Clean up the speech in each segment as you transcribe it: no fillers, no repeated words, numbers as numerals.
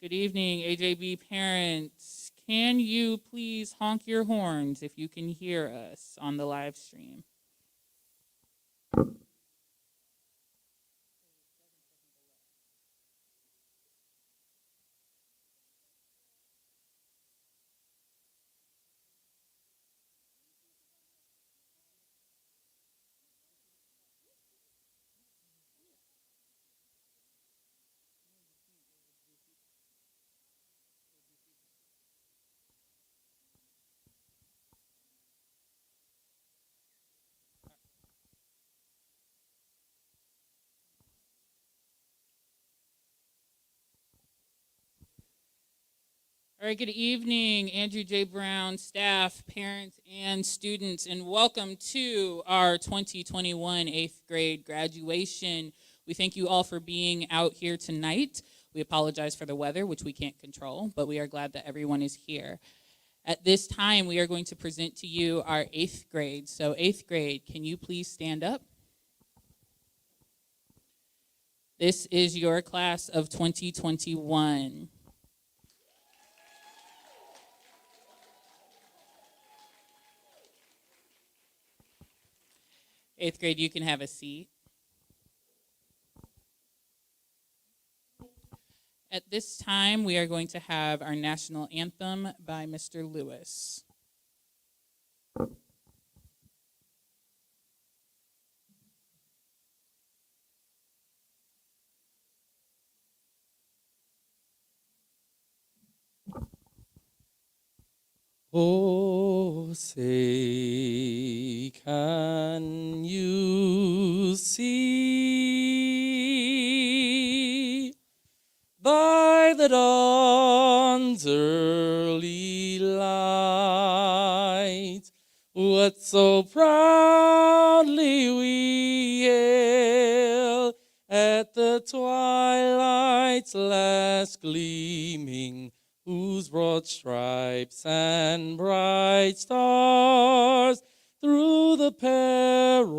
Good evening, AJB parents. Can you please honk your horns if you can hear us on the live stream? All right, good evening, Andrew J. Brown, staff, parents, and students, and welcome to our 2021 eighth grade graduation. We thank you all for being out here tonight. We apologize for the weather, which we can't control, but we are glad that everyone is here. At this time, we are going to present to you our eighth grade. So eighth grade, can you please stand up? This is your class of 2021. Eighth grade, you can have a seat. At this time, we are going to have our national anthem by Mr. Lewis. Oh, say, can you see by the dawn's early light what so proudly we hailed at the twilight's last gleaming, whose broad stripes and bright stars through the perilous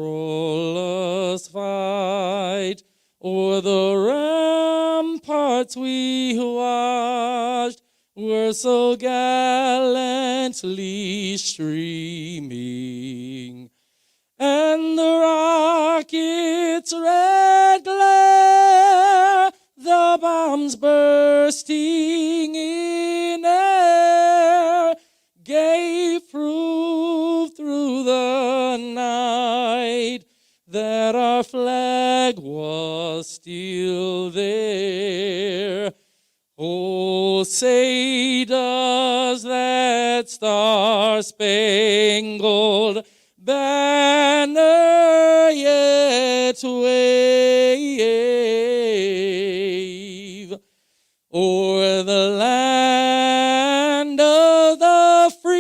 fight o'er the ramparts we watched were so gallantly streaming, and the rocket's red glare, the bombs bursting in air, gave proof through the night that our flag was still there. Oh, say does that star-spangled banner yet wave o'er the land of the free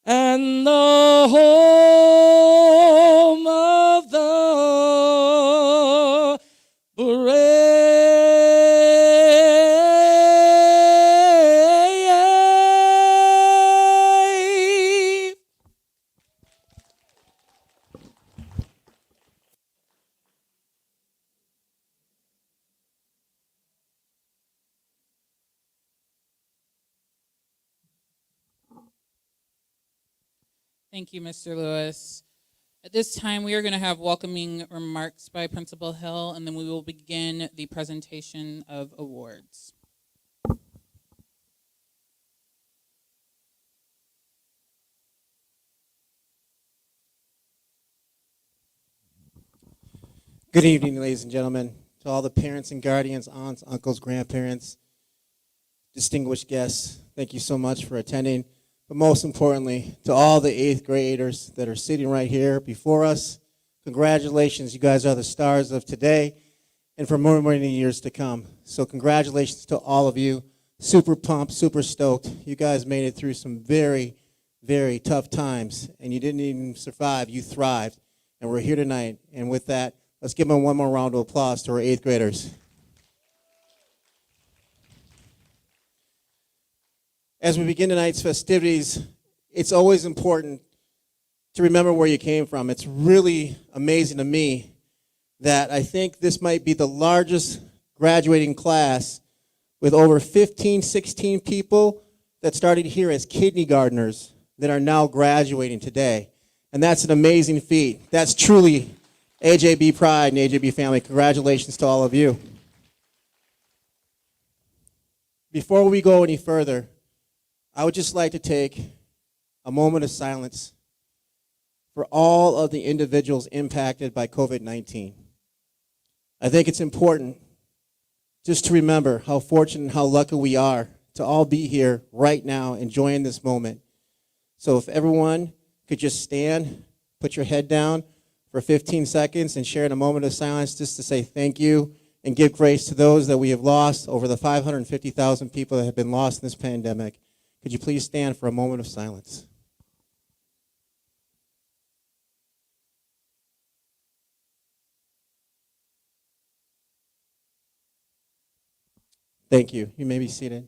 and the home of the brave? Thank you, Mr. Lewis. At this time, we are going to have welcoming remarks by Principal Hill, and then we will begin the presentation of awards. Good evening, ladies and gentlemen. To all the parents and guardians, aunts, uncles, grandparents, distinguished guests, thank you so much for attending. But most importantly, to all the eighth graders that are sitting right here before us, congratulations. You guys are the stars of today and for many years to come. So congratulations to all of you. Super pumped, super stoked. You guys made it through some very, very tough times, and you didn't even survive. You thrived, and we're here tonight. And with that, let's give them one more round of applause to our eighth graders. As we begin tonight's festivities, it's always important to remember where you came from. It's really amazing to me that I think this might be the largest graduating class with over 15, 16 people that started here as kindergartners that are now graduating today. And that's an amazing feat. That's truly AJB pride and AJB family. Congratulations to all of you. Before we go any further, I would just like to take a moment of silence for all of the individuals impacted by COVID-19. I think it's important just to remember how fortunate and how lucky we are to all be here right now enjoying this moment. So if everyone could just stand, put your head down for 15 seconds and share in a moment of silence just to say thank you and give grace to those that we have lost, over the 550,000 people that have been lost in this pandemic. Could you please stand for a moment of silence? Thank you. You may be seated.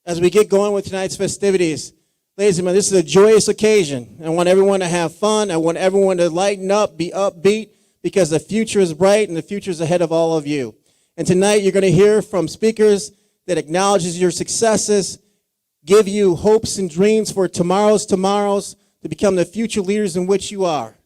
As we get going with tonight's festivities, ladies and gentlemen, this is a joyous occasion. I want everyone to have fun. I want everyone to lighten up, be upbeat, because the future is bright and the future is ahead of all of you. And tonight you're going to hear from speakers that acknowledges your successes, give you hopes and dreams for tomorrows to become the future leaders in which you are.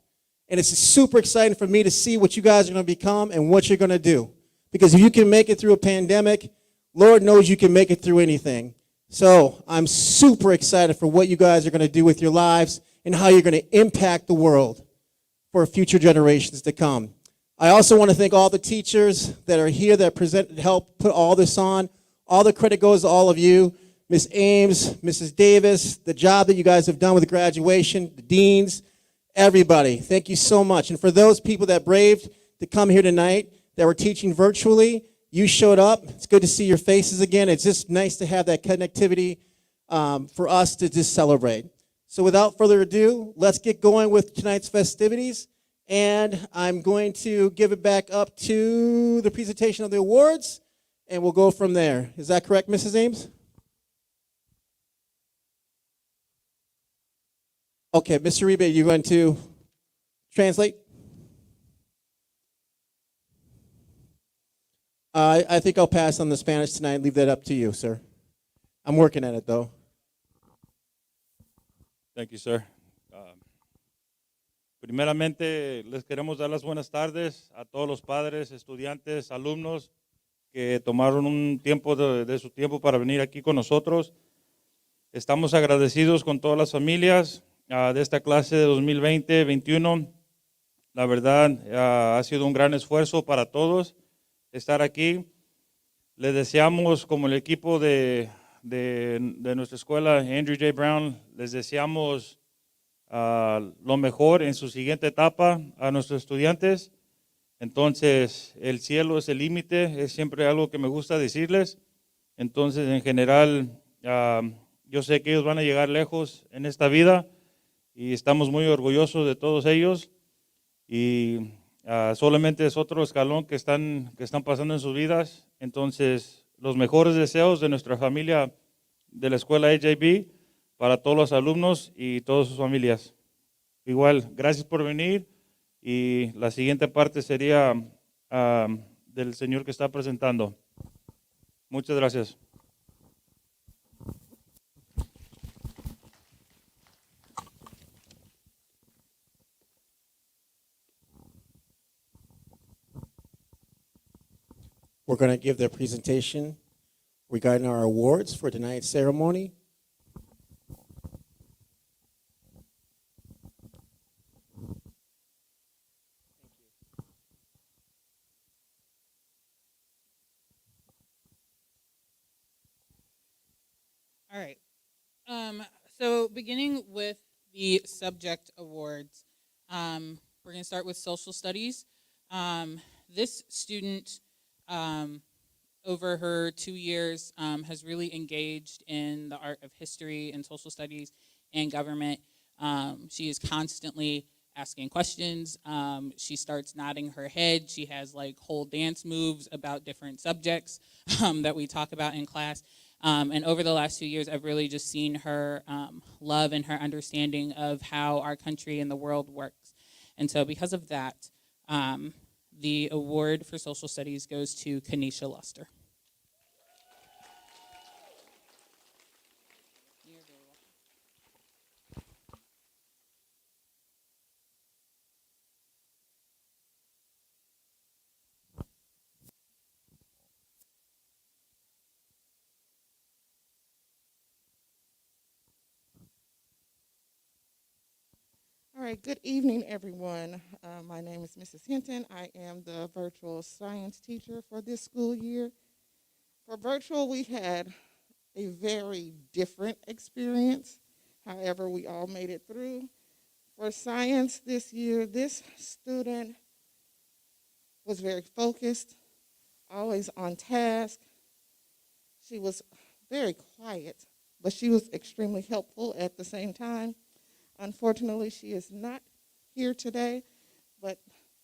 And it's super exciting for me to see what you guys are going to become and what you're going to do. Because if you can make it through a pandemic, Lord knows you can make it through anything. So I'm super excited for what you guys are going to do with your lives and how you're going to impact the world for future generations to come. I also want to thank all the teachers that are here that help put all this on. All the credit goes to all of you. Ms. Ames, Mrs. Davis, the job that you guys have done with the graduation, the deans, everybody. Thank you so much. And for those people that braved to come here tonight, that were teaching virtually, you showed up. It's good to see your faces again. It's just nice to have that connectivity for us to just celebrate. So without further ado, let's get going with tonight's festivities. And I'm going to give it back up to the presentation of the awards, and we'll go from there. Is that correct, Mrs. Ames? Okay, Mr. Uribe, you're going to translate? I think I'll pass on the Spanish tonight and leave that up to you, sir. I'm working at it, though. Thank you, sir. Primeramente, les queremos dar las buenas tardes a todos los padres, estudiantes, alumnos que tomaron un tiempo de su tiempo para venir aquí con nosotros. Estamos agradecidos con todas las familias de esta clase de 2020-21. La verdad, ha sido un gran esfuerzo para todos estar aquí. Les deseamos, como el equipo de nuestra escuela, Andrew J. Brown, les deseamos lo mejor en su siguiente etapa a nuestros estudiantes. Entonces, el cielo es el límite, es siempre algo que me gusta decirles. Entonces, en general, yo sé que ellos van a llegar lejos en esta vida y estamos muy orgullosos de todos ellos. Y solamente es otro escalón que están pasando en sus vidas. Entonces, los mejores deseos de nuestra familia de la escuela AJB para todos los alumnos y todas sus familias. Igual, gracias por venir. Y la siguiente parte sería del señor que está presentando. Muchas gracias. We're going to give their presentation regarding our awards for tonight's ceremony. All right. So beginning with the subject awards, we're going to start with social studies. This student, over her 2 years, has really engaged in the art of history and social studies and government. She is constantly asking questions. She starts nodding her head. She has like whole dance moves about different subjects that we talk about in class. And over the last 2 years, I've really just seen her love and her understanding of how our country and the world works. And so because of that, The award for social studies goes to Kanisha Luster. All right, good evening, everyone. My name is Mrs. Hinton. I am the virtual science teacher for this school year. For virtual, we had a very different experience. However, we all made it through. For science this year, this student was very focused, always on task. She was very quiet, but she was extremely helpful at the same time. Unfortunately, she is not here today, but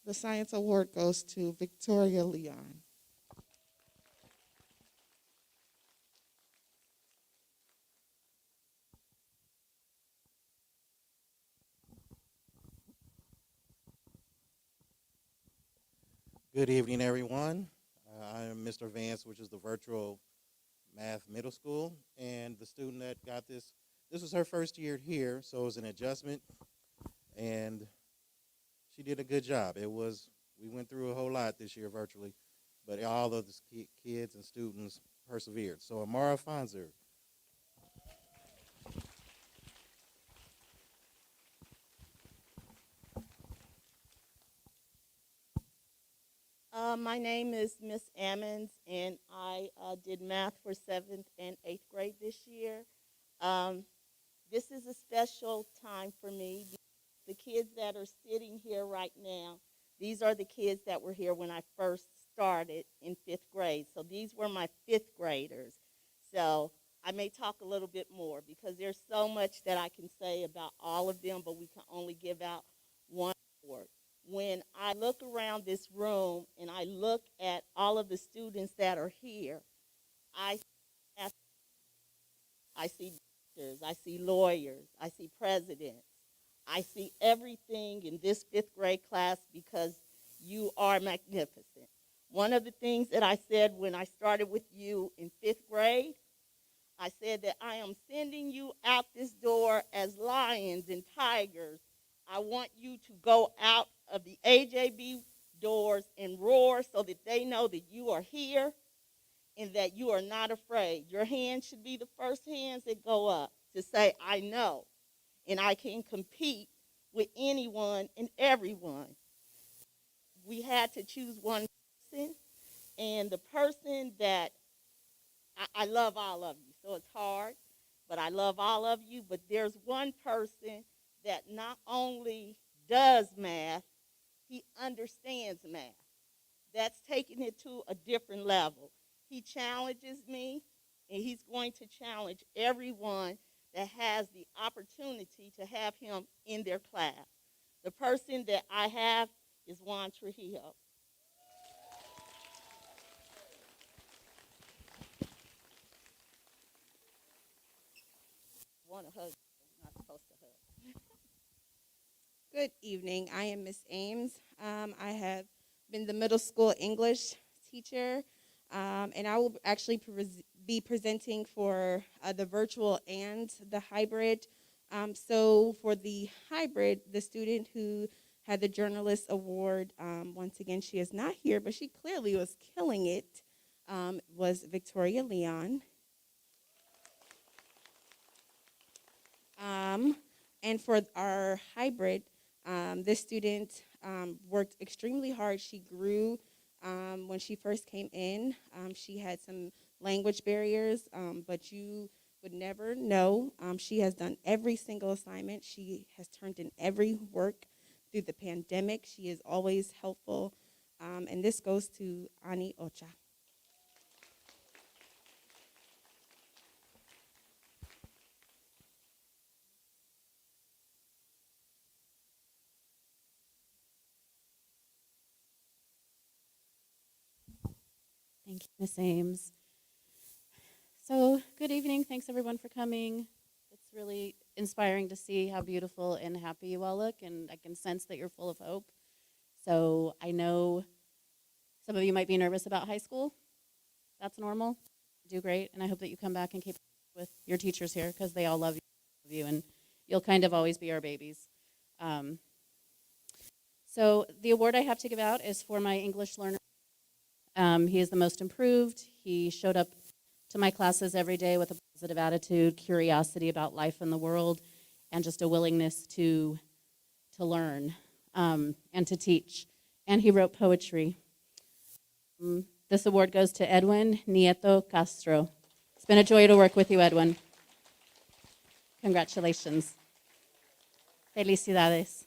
the Science Award goes to Victoria Leon. Good evening, everyone. I am Mr. Vance, which is the virtual math middle school, and the student that got this was her first year here, so it was an adjustment, and she did a good job. We went through a whole lot this year virtually, but all of the kids and students persevered. So Amara Fonzer. My name is Miss Ammons, and I did math for 7th and 8th grade this year. This is a special time for me. The kids that are sitting here right now, these are the kids that were here when I first started in 5th grade. So these were my 5th graders. So I may talk a little bit more because there's so much that I can say about all of them, but we can only give out one award. When I look around this room and I look at all of the students that are here, I see doctors, I see lawyers, I see presidents, I see everything in this 5th grade class because you are magnificent. One of the things that I said when I started with you in 5th grade, I said that I am sending you out this door as lions and tigers. I want you to go out of the AJB doors and roar so that they know that you are here and that you are not afraid. Your hands should be the first hands that go up to say, I know, and I can compete with anyone and everyone. We had to choose one person, and the person that I love all of you, so it's hard, but I love all of you. But there's one person that not only does math, he understands math. That's taking it to a different level. He challenges me, and he's going to challenge everyone that has the opportunity to have him in their class. The person that I have is Juan Trujillo. I want to hug you. I'm not supposed to hug. Good evening. I am Miss Ames. I have been the middle school English teacher, and I will actually be presenting for the virtual and the hybrid. So for the hybrid, the student who had the Journalist Award, once again, she is not here, but she clearly was killing it, was Victoria Leon. And for our hybrid, this student worked extremely hard. She grew when she first came in. She had some language barriers, but you would never know. She has done every single assignment. She has turned in every work through the pandemic. She is always helpful. And this goes to Ani Ocha. Thank you, Ms. Ames. So, good evening. Thanks, everyone, for coming. It's really inspiring to see how beautiful and happy you all look, and I can sense that you're full of hope. So, I know Some of you might be nervous about high school. That's normal. You do great, and I hope that you come back and keep with your teachers here because they all love you, and you'll kind of always be our babies. So the award I have to give out is for my English learner. He is the most improved. He showed up to my classes every day with a positive attitude, curiosity about life and the world, and just a willingness to learn and to teach. And he wrote poetry. This award goes to Edwin Nieto Castro. It's been a joy to work with you, Edwin. Congratulations. Felicidades.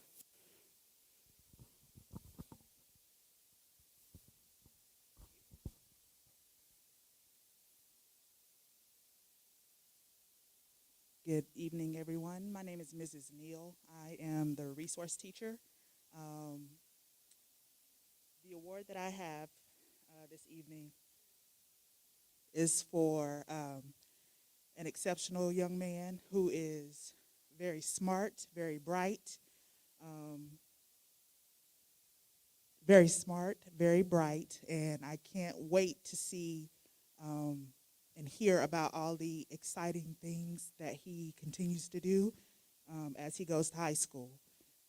Good evening, everyone. My name is Mrs. Neal. I am the resource teacher. The award that I have this evening is for an exceptional young man who is very smart, very bright, and I can't wait to see and hear about all the exciting things that he continues to do as he goes to high school.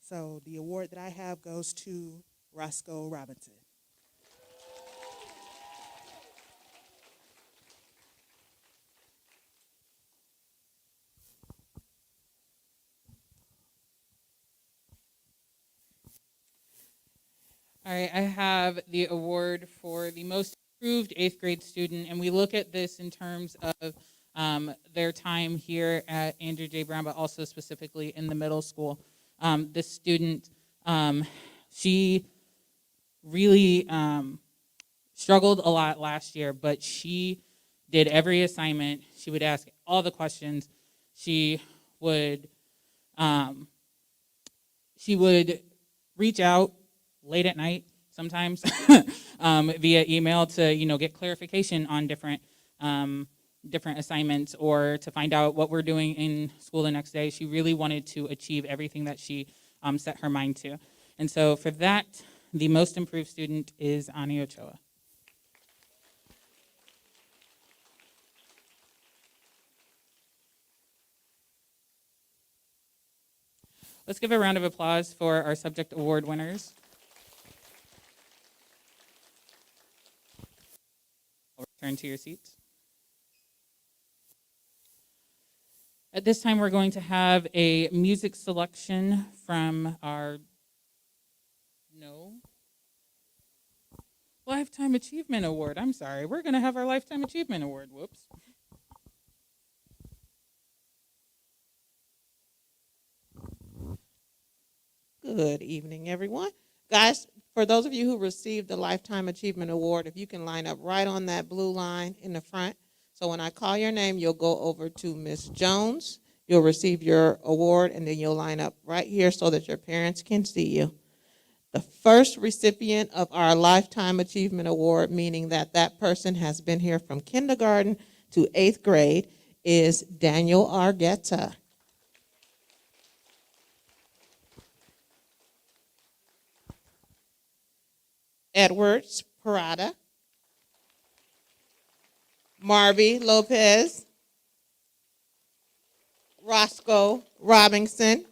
So the award that I have goes to Roscoe Robinson. All right, I have the award for the most improved 8th grade student, and we look at this in terms of their time here at Andrew J. Brown, but also specifically in the middle school. This student, she really struggled a lot last year, but she did every assignment. She would ask all the questions. She would reach out late at night sometimes via email to get clarification on different assignments or to find out what we're doing in school the next day. She really wanted to achieve everything that she set her mind to. And so for that, the most improved student is Ani Ochoa. Let's give a round of applause for our subject award winners. Return to your seats. At this time, we're going to have a music selection from our Lifetime Achievement Award. I'm sorry. We're going to have our Lifetime Achievement Award. Whoops. Good evening, everyone. Guys, for those of you who received the Lifetime Achievement Award, if you can line up right on that blue line in the front. So when I call your name, you'll go over to Miss Jones. You'll receive your award, and then you'll line up right here so that your parents can see you. The first recipient of our Lifetime Achievement Award, meaning that that person has been here from kindergarten to 8th grade, is Daniel Argueta. Edwards Parada, Marvy Lopez, Roscoe Robinson,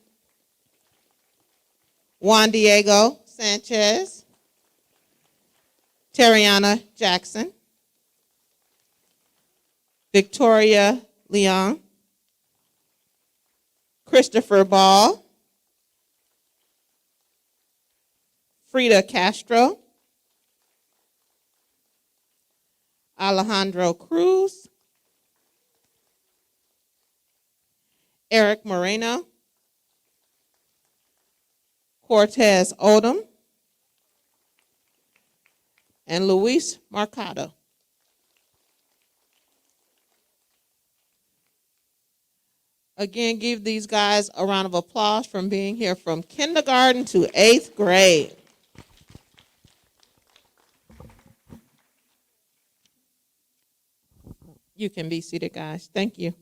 Juan Diego Sanchez, Terriana Jackson, Victoria Leon, Christopher Ball, Frida Castro, Alejandro Cruz, Eric Moreno, Cortez Odom, and Luis Marcado. Again, give these guys a round of applause from being here from kindergarten to 8th grade. You can be seated, guys. Thank you.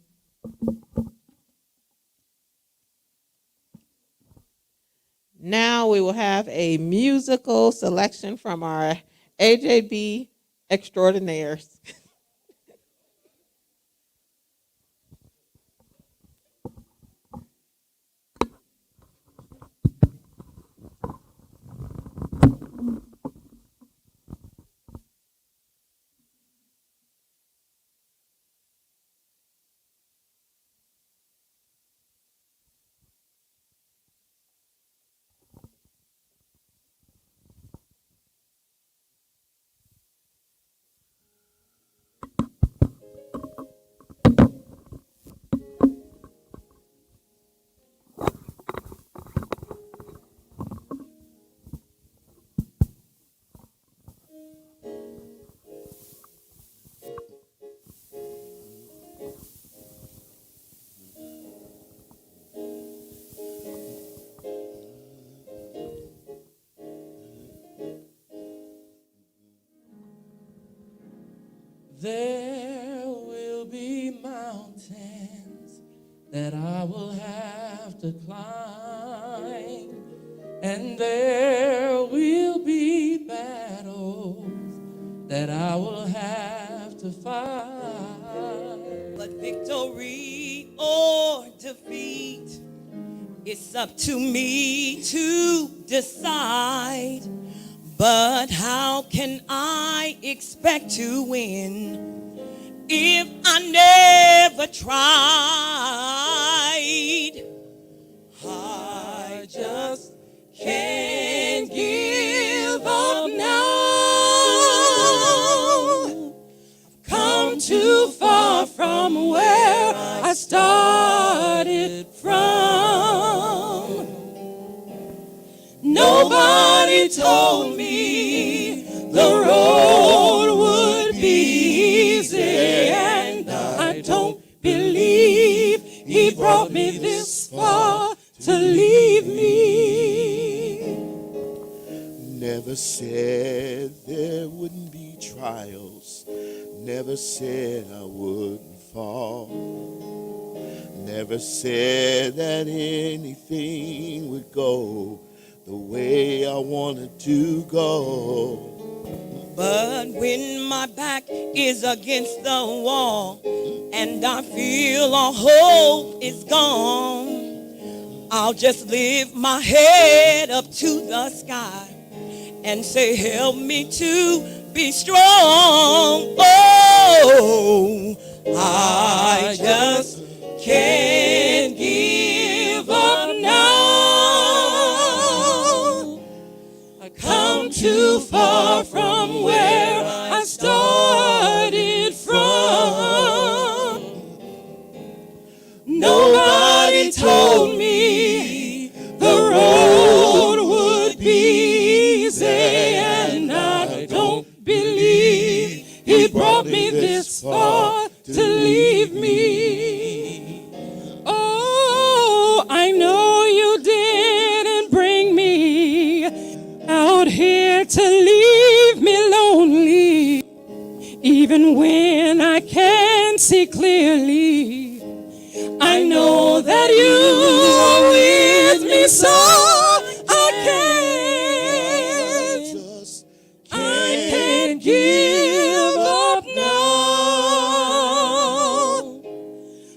Now we will have a musical selection from our AJB extraordinaires. There will be mountains that I will have to climb, and there will be battles that I will have to fight. But victory or defeat, it's up to me to decide. But how can I expect to win if I never tried? I just can't give up now. Come too far from where I started from. Nobody told me the road would be easy, and I don't believe he brought me this far to leave me. Never said there wouldn't be trials. Never said I wouldn't fall. Never said that anything would go the way I wanted to go. But when my back is against the wall and I feel all hope is gone, I'll just lift my head up to the sky and say, help me to be strong. Oh, I just can't give up now. I come too far from where I started from. Nobody told me the road would be easy, and I don't believe he brought me this far to leave me. Oh, I know you didn't bring me out here to leave me lonely, even when I can't see clearly. I know that you are with me, so I can't give up now.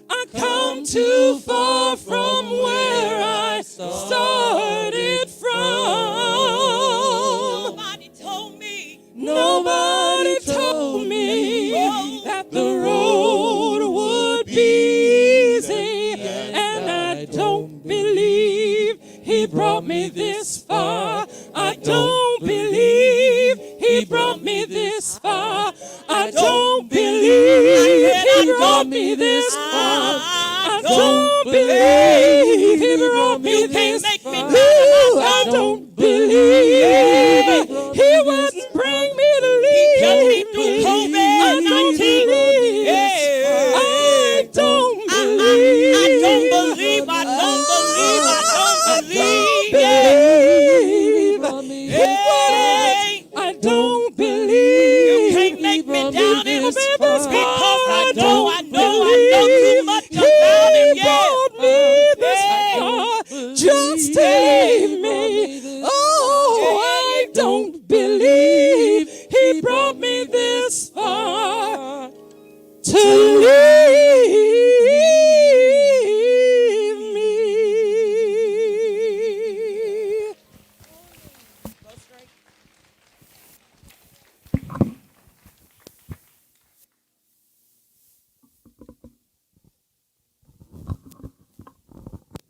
I come too far from where I started from. Nobody told me that the road would be easy, and I don't believe he brought me this far. I don't believe he brought me this far. I don't believe he brought me this far. I don't believe he brought me this far. I don't believe he wouldn't bring me to leave me. I don't believe. I don't believe. I don't believe. I don't believe. I don't believe. You can't make me doubt it because I know too much about it. Just to leave me.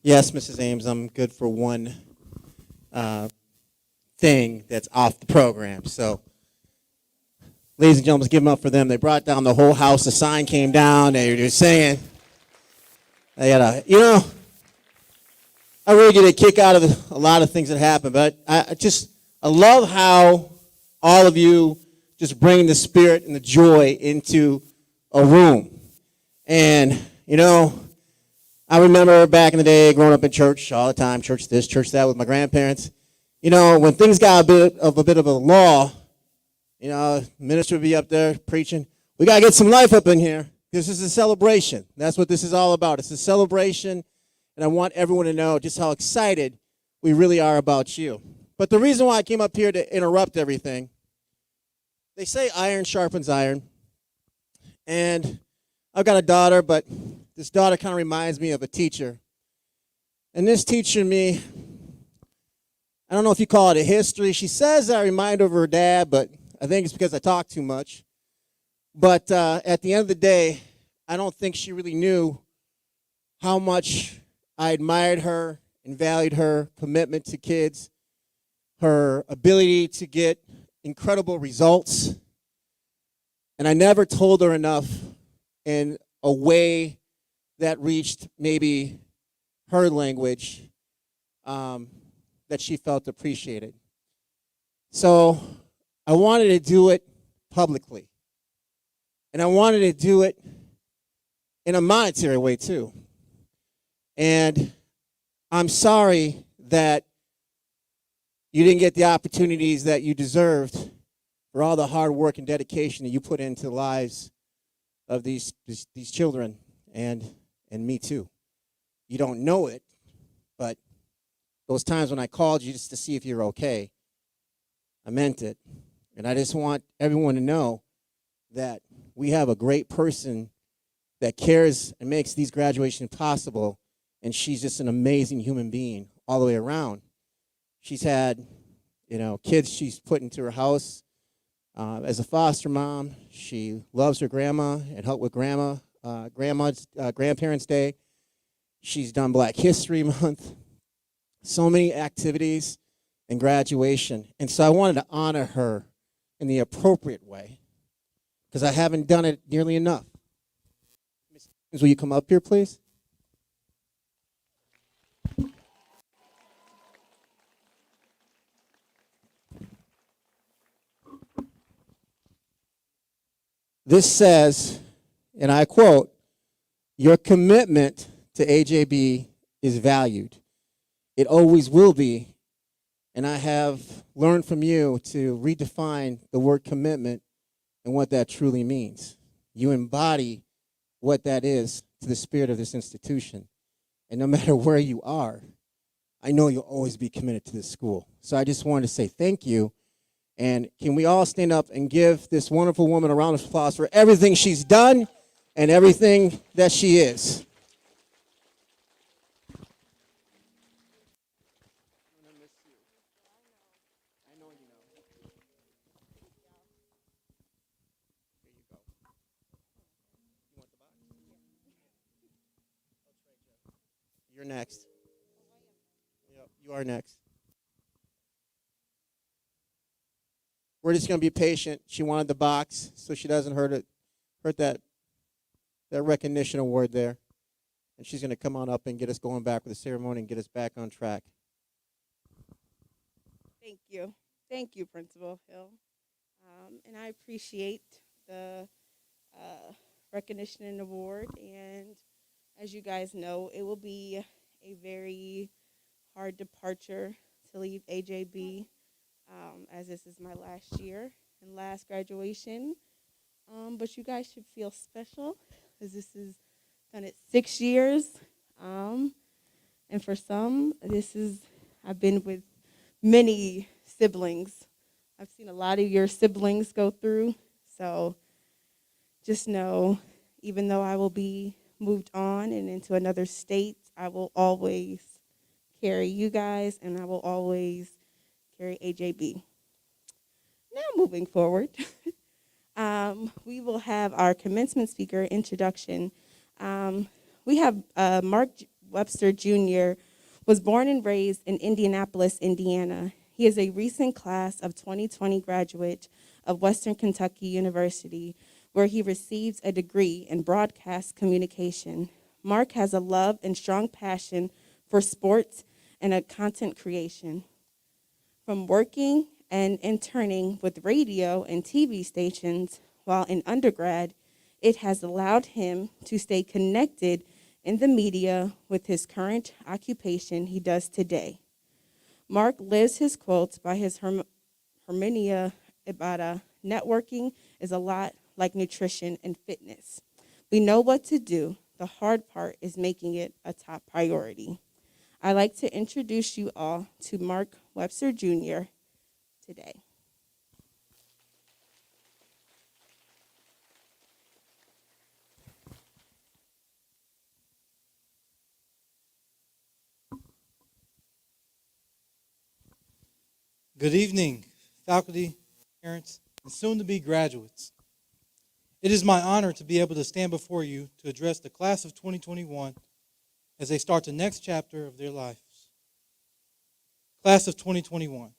Yes, Mrs. Ames, I'm good for one thing that's off the program. So, ladies and gentlemen, let's give them up for them. They brought down the whole house. The sign came down. They were saying, they had I really get a kick out of a lot of things that happen, but I love how all of you just bring the spirit and the joy into a room. And, I remember back in the day growing up in church all the time, church this, church that with my grandparents. When things got a bit of a law, minister would be up there preaching, we got to get some life up in here. This is a celebration. That's what this is all about. It's a celebration, and I want everyone to know just how excited we really are about you. But the reason why I came up here to interrupt everything, they say iron sharpens iron, and I've got a daughter, but this daughter kind of reminds me of a teacher. And this teacher and me, I don't know if you call it a history. She says I remind her of her dad, but I think it's because I talk too much. But at the end of the day, I don't think she really knew how much I admired her and valued her commitment to kids, her ability to get incredible results. And I never told her enough in a way that reached maybe her language that she felt appreciated. So I wanted to do it publicly. And I wanted to do it in a monetary way too. And I'm sorry that you didn't get the opportunities that you deserved for all the hard work and dedication that you put into the lives of these children and me too. You don't know it, but those times when I called you just to see if you're okay, I meant it. And I just want everyone to know that we have a great person that cares and makes these graduations possible, and she's just an amazing human being all the way around. She's had, kids she's put into her house as a foster mom. She loves her grandma and helped with grandma's Grandparents' Day. She's done Black History Month. So many activities and graduation. And so I wanted to honor her in the appropriate way because I haven't done it nearly enough. Ms. James, will you come up here, please? This says, and I quote, "Your commitment to AJB is valued. It always will be, and I have learned from you to redefine the word commitment and what that truly means. You embody what that is to the spirit of this institution. And no matter where you are, I know you'll always be committed to this school. So I just wanted to say thank you. And can we all stand up and give this wonderful woman a round of applause for everything she's done and everything that she is. You're next. Yep, you are next. We're just going to be patient. She wanted the box, so she doesn't hurt that recognition award there. And she's going to come on up and get us going back with the ceremony and get us back on track. Thank you. Thank you, Principal Hill. And I appreciate the recognition and award. And as you guys know, it will be a very hard departure to leave AJB, as this is my last year and last graduation. But you guys should feel special, because this is done it 6 years. And for some, I've been with many siblings. I've seen a lot of your siblings go through. So just know, even though I will be moved on and into another state, I will always carry you guys, and I will always carry AJB. Now moving forward, we will have our commencement speaker introduction. We have Mark Webster Jr. was born and raised in Indianapolis, Indiana. He is a recent class of 2020 graduate of Western Kentucky University, where he received a degree in broadcast communication. Mark has a love and strong passion for sports and content creation. From working and interning with radio and TV stations while in undergrad, it has allowed him to stay connected in the media with his current occupation he does today. Mark lives his quotes by his Hermenia Ibada. Networking is a lot like nutrition and fitness. We know what to do. The hard part is making it a top priority. I'd like to introduce you all to Mark Webster Jr. today. Good evening, faculty, parents, and soon-to-be graduates. It is my honor to be able to stand before you to address the class of 2021 as they start the next chapter of their lives. Class of 2021.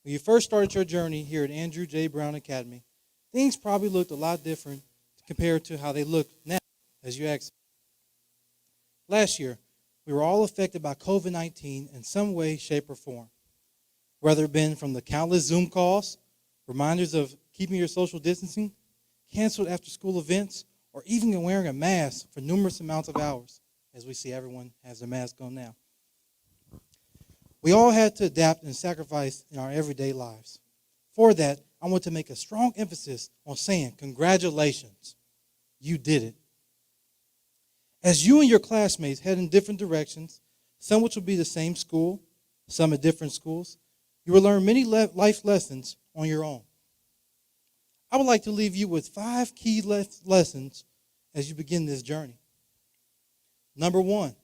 When you first started your journey here at Andrew J. Brown Academy, things probably looked a lot different compared to how they look now, as you ask. Last year, we were all affected by COVID-19 in some way, shape, or form. Whether it been from the countless Zoom calls, reminders of keeping your social distancing, canceled after-school events, or even wearing a mask for numerous amounts of hours, as we see everyone has their mask on now. We all had to adapt and sacrifice in our everyday lives. For that, I want to make a strong emphasis on saying, congratulations, you did it. As you and your classmates head in different directions, some which will be the same school, some at different schools, you will learn many life lessons on your own. I would like to leave you with 5 key lessons as you begin this journey. Number 1,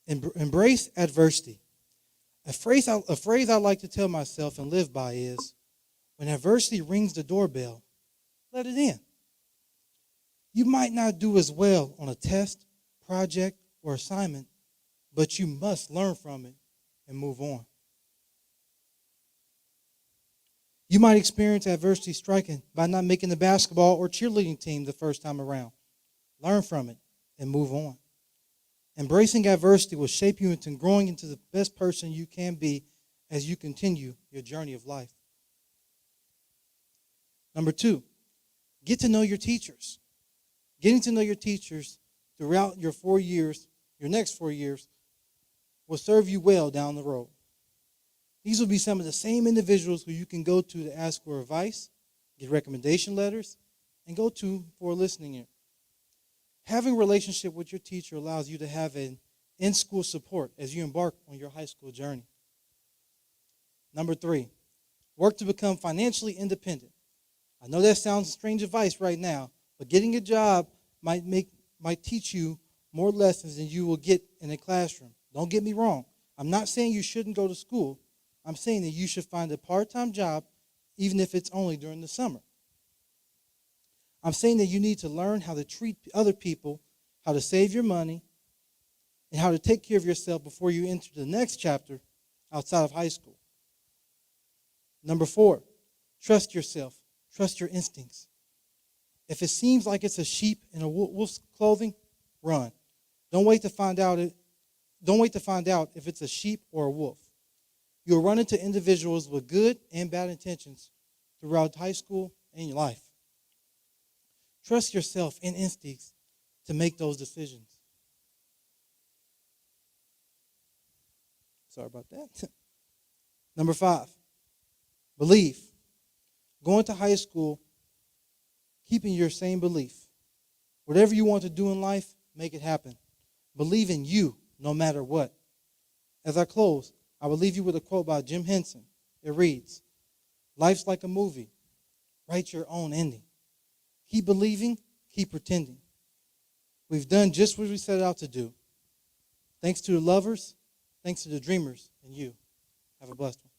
embrace adversity. A phrase I like to tell myself and live by is, when adversity rings the doorbell, let it in. You might not do as well on a test, project, or assignment, but you must learn from it and move on. You might experience adversity striking by not making the basketball or cheerleading team the first time around. Learn from it and move on. Embracing adversity will shape you into growing into the best person you can be as you continue your journey of life. Number 2, get to know your teachers. Getting to know your teachers throughout your 4 years, your next 4 years, will serve you well down the road. These will be some of the same individuals who you can go to ask for advice, get recommendation letters, and go to for a listening ear. Having a relationship with your teacher allows you to have an in-school support as you embark on your high school journey. Number 3, work to become financially independent. I know that sounds strange advice right now, but getting a job might teach you more lessons than you will get in a classroom. Don't get me wrong. I'm not saying you shouldn't go to school. I'm saying that you should find a part-time job, even if it's only during the summer. I'm saying that you need to learn how to treat other people, how to save your money, and how to take care of yourself before you enter the next chapter outside of high school. Number 4, trust yourself. Trust your instincts. If it seems like it's a sheep in a wolf's clothing, run. Don't wait to find out if it's a sheep or a wolf. You'll run into individuals with good and bad intentions throughout high school and your life. Trust yourself and instincts to make those decisions. Sorry about that. Number 5, believe. Going to high school, keeping your same belief. Whatever you want to do in life, make it happen. Believe in you no matter what. As I close, I will leave you with a quote by Jim Henson. It reads, "Life's like a movie. Write your own ending. Keep believing, keep pretending. We've done just what we set out to do. Thanks to the lovers, thanks to the dreamers, and you. Have a blessed one."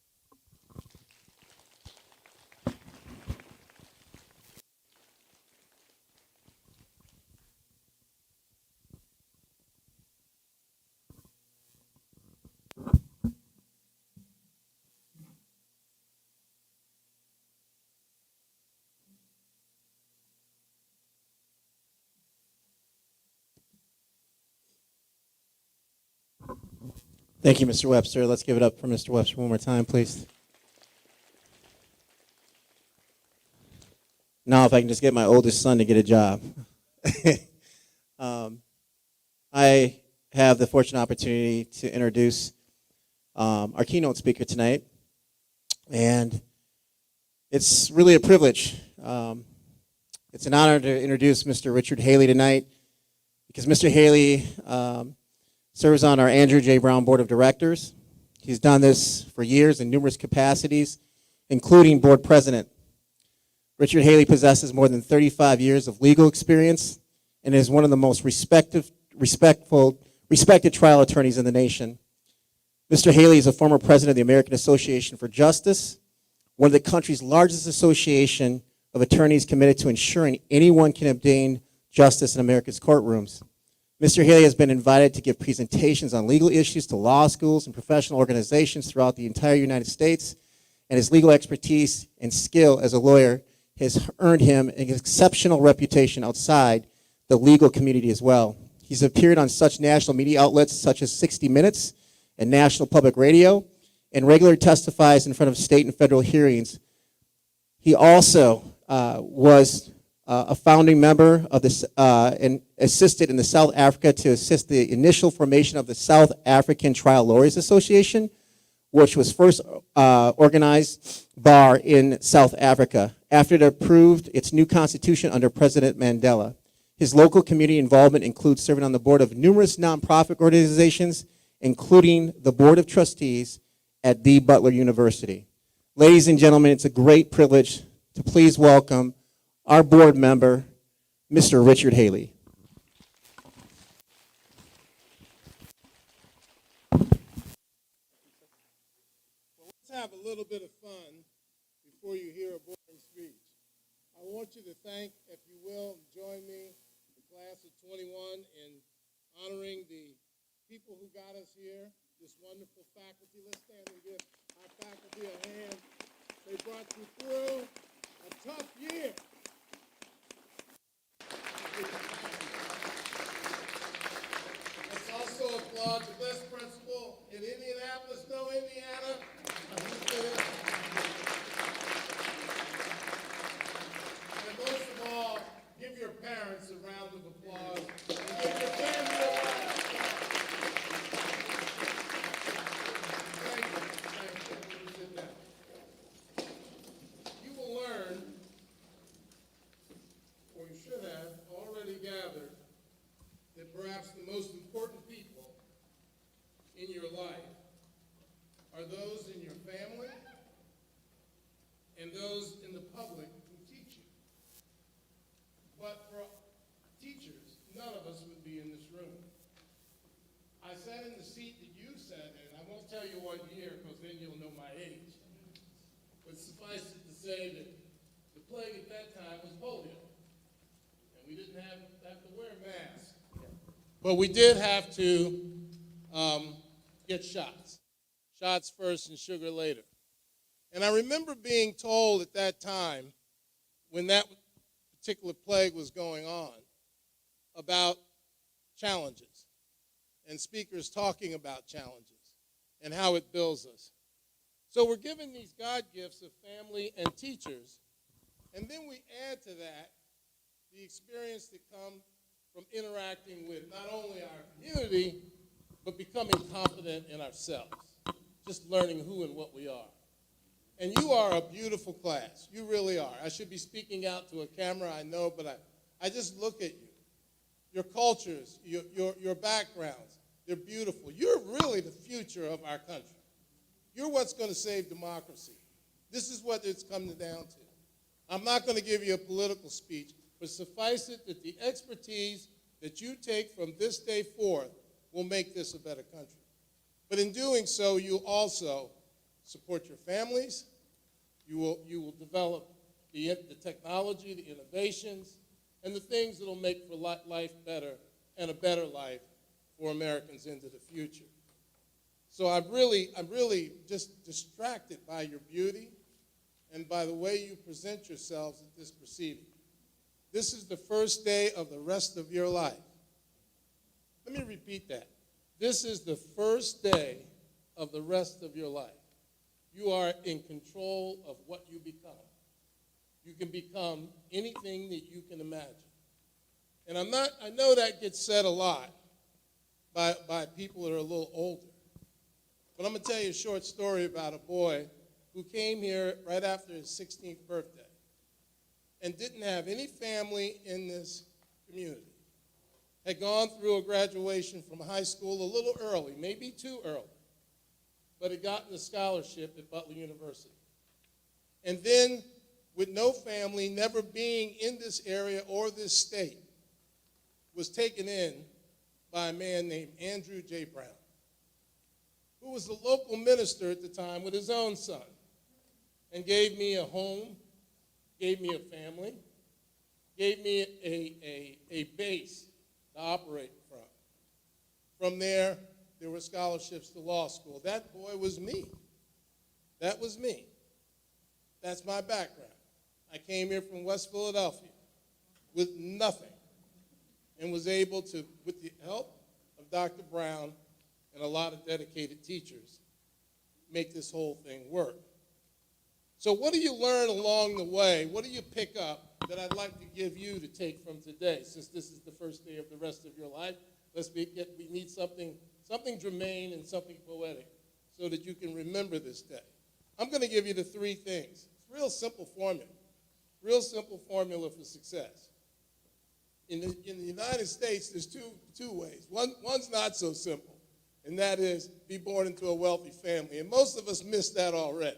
Thank you, Mr. Webster. Let's give it up for Mr. Webster one more time, please. Now, if I can just get my oldest son to get a job. I have the fortunate opportunity to introduce our keynote speaker tonight, and it's really a privilege. It's an honor to introduce Mr. Richard Haley tonight, because Mr. Haley serves on our Andrew J. Brown Board of Directors. He's done this for years in numerous capacities, including board president. Richard Haley possesses more than 35 years of legal experience and is one of the most respected trial attorneys in the nation. Mr. Haley is a former president of the American Association for Justice, one of the country's largest association of attorneys committed to ensuring anyone can obtain justice in America's courtrooms. Mr. Haley has been invited to give presentations on legal issues to law schools and professional organizations throughout the entire United States, and his legal expertise and skill as a lawyer has earned him an exceptional reputation outside the legal community as well. He's appeared on such national media outlets such as 60 Minutes and National Public Radio, and regularly testifies in front of state and federal hearings. He also was a founding member of this and assisted in the South Africa to assist the initial formation of the South African Trial Lawyers Association, which was first organized bar in South Africa after it approved its new constitution under President Mandela. His local community involvement includes serving on the board of numerous nonprofit organizations, including the Board of Trustees at the Butler University. Ladies and gentlemen, it's a great privilege to please welcome our board member, Mr. Richard Haley. Let's have a little bit of fun before you hear a boring speech. I want you to thank, if you will, join me, the class of 21, in honoring the people who got us here, this wonderful faculty. Let's stand and give our faculty a hand. They brought you through a tough year. Let's also applaud the best principal in Indianapolis, Indiana. And most of all, give your parents a round of applause. And give your family a round. Thank you. Thank you. Sit down. You will learn, or you should have already gathered, that perhaps the most important people in your life are those in your family and those in the public who teach you. But for teachers, none of us would be in this room. I sat in the seat that you sat in. I won't tell you what year, because then you'll know my age. But suffice it to say that the plague at that time was polio. And we didn't have to wear masks. But we did have to get shots. Shots first and sugar later. And I remember being told at that time, when that particular plague was going on, about challenges and speakers talking about challenges and how it builds us. So we're given these God gifts of family and teachers, and then we add to that the experience that comes from interacting with not only our community, but becoming confident in ourselves, just learning who and what we are. And you are a beautiful class. You really are. I should be speaking out to a camera, I know, but I just look at you. Your cultures, your backgrounds, they're beautiful. You're really the future of our country. You're what's going to save democracy. This is what it's come down to. I'm not going to give you a political speech, but suffice it that the expertise that you take from this day forth will make this a better country. But in doing so, you also support your families. You will develop the technology, the innovations, and the things that will make for life better and a better life for Americans into the future. So I'm really just distracted by your beauty and by the way you present yourselves at this proceeding. This is the first day of the rest of your life. Let me repeat that. This is the first day of the rest of your life. You are in control of what you become. You can become anything that you can imagine. And I know that gets said a lot by people that are a little older. But I'm going to tell you a short story about a boy who came here right after his 16th birthday and didn't have any family in this community. Had gone through a graduation from high school a little early, maybe too early, but had gotten a scholarship at Butler University. And then, with no family, never being in this area or this state, was taken in by a man named Andrew J. Brown, who was the local minister at the time with his own son, and gave me a home, gave me a family, gave me a base to operate from. From there were scholarships to law school. That boy was me. That was me. That's my background. I came here from West Philadelphia with nothing and was able to, with the help of Dr. Brown and a lot of dedicated teachers, make this whole thing work. So what do you learn along the way? What do you pick up that I'd like to give you to take from today? Since this is the first day of the rest of your life, we need something germane and something poetic so that you can remember this day. I'm going to give you the three things. It's a real simple formula for success. In the United States, there's two ways. One's not so simple, and that is be born into a wealthy family. And most of us miss that already.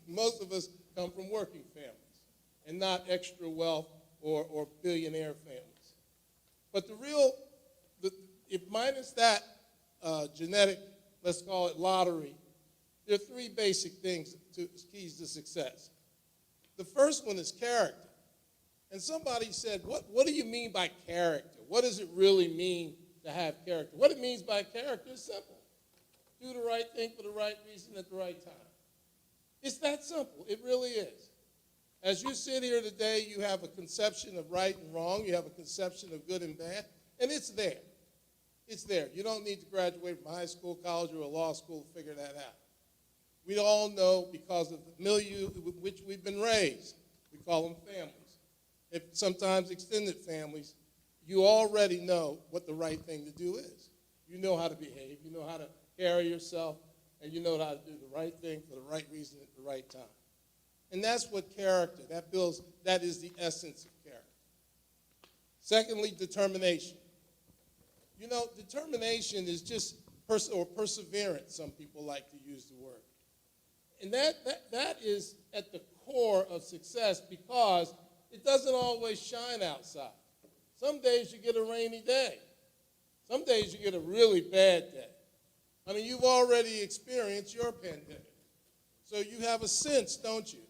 Most of us come from working families and not extra wealth or billionaire families. But if minus that genetic, let's call it lottery, there are three basic things, keys to success. The first one is character. And somebody said, what do you mean by character? What does it really mean to have character? What it means by character is simple. Do the right thing for the right reason at the right time. It's that simple. It really is. As you sit here today, you have a conception of right and wrong. You have a conception of good and bad, and it's there. It's there. You don't need to graduate from high school, college, or a law school to figure that out. We all know because of the milieu with which we've been raised. We call them families. Sometimes extended families, you already know what the right thing to do is. You know how to behave. You know how to carry yourself. And you know how to do the right thing for the right reason at the right time. And that's what character, that is the essence of character. Secondly, determination. You know, determination is just or perseverance, some people like to use the word. And that is at the core of success because it doesn't always shine outside. Some days you get a rainy day. Some days you get a really bad day. I mean, you've already experienced your pandemic. So you have a sense, don't you,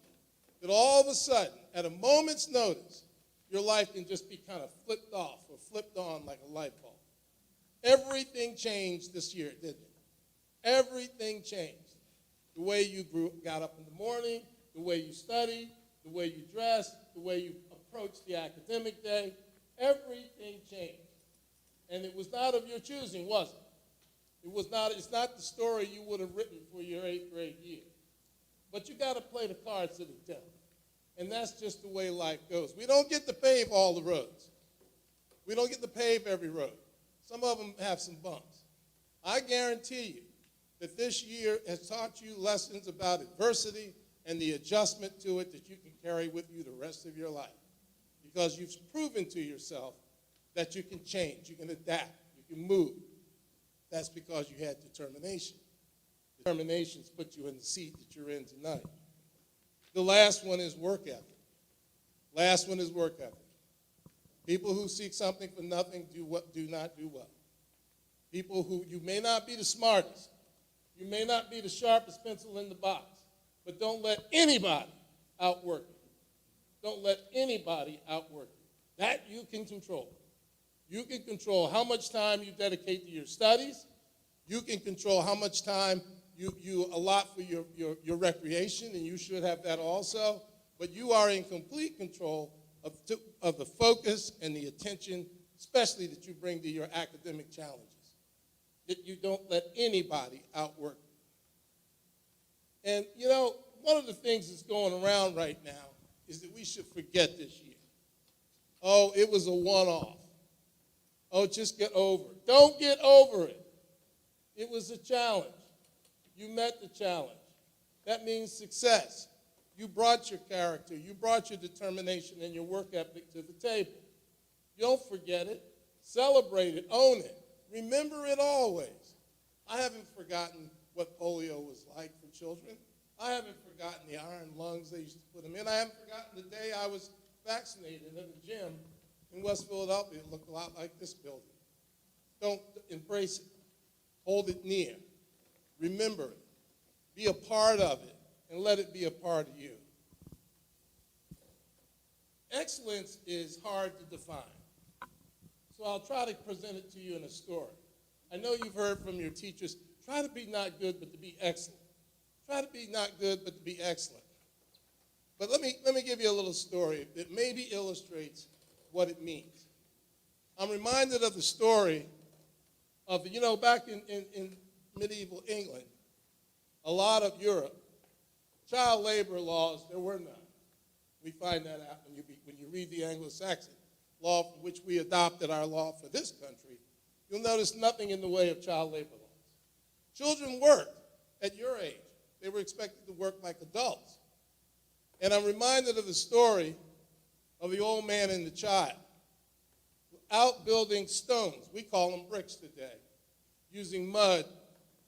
that all of a sudden, at a moment's notice, your life can just be kind of flipped off or flipped on like a light bulb. Everything changed this year, didn't it? Everything changed. The way you got up in the morning, the way you studied, the way you dressed, the way you approached the academic day, everything changed. And it was not of your choosing, was it? It's not the story you would have written for your 8th grade year. But you got to play the cards to the devil. And that's just the way life goes. We don't get to pave all the roads. We don't get to pave every road. Some of them have some bumps. I guarantee you that this year has taught you lessons about adversity and the adjustment to it that you can carry with you the rest of your life. Because you've proven to yourself that you can change, you can adapt, you can move. That's because you had determination. Determination's put you in the seat that you're in tonight. The last one is work ethic. Last one is work ethic. People who seek something for nothing do not do well. People who, you may not be the smartest, you may not be the sharpest pencil in the box, but don't let anybody outwork you. Don't let anybody outwork you. That you can control. You can control how much time you dedicate to your studies. You can control how much time you allot for your recreation, and you should have that also. But you are in complete control of the focus and the attention, especially that you bring to your academic challenges. That you don't let anybody outwork you. And, you know, one of the things that's going around right now is that we should forget this year. Oh, it was a one-off. Oh, just get over it. Don't get over it. It was a challenge. You met the challenge. That means success. You brought your character, you brought your determination and your work ethic to the table. Don't forget it. Celebrate it. Own it. Remember it always. I haven't forgotten what polio was like for children. I haven't forgotten the iron lungs they used to put them in. I haven't forgotten the day I was vaccinated at a gym in West Philadelphia. It looked a lot like this building. Don't embrace it. Hold it near. Remember it. Be a part of it, and let it be a part of you. Excellence is hard to define, so I'll try to present it to you in a story. I know you've heard from your teachers, try to be not good, but to be excellent. Try to be not good, but to be excellent. But let me give you a little story that maybe illustrates what it means. I'm reminded of the story of, you know, back in medieval England, a lot of Europe, child labor laws, there were none. We find that out when you read the Anglo-Saxon law, from which we adopted our law for this country. You'll notice nothing in the way of child labor laws. Children worked at your age. They were expected to work like adults. And I'm reminded of the story of the old man and the child out building stones. We call them bricks today, using mud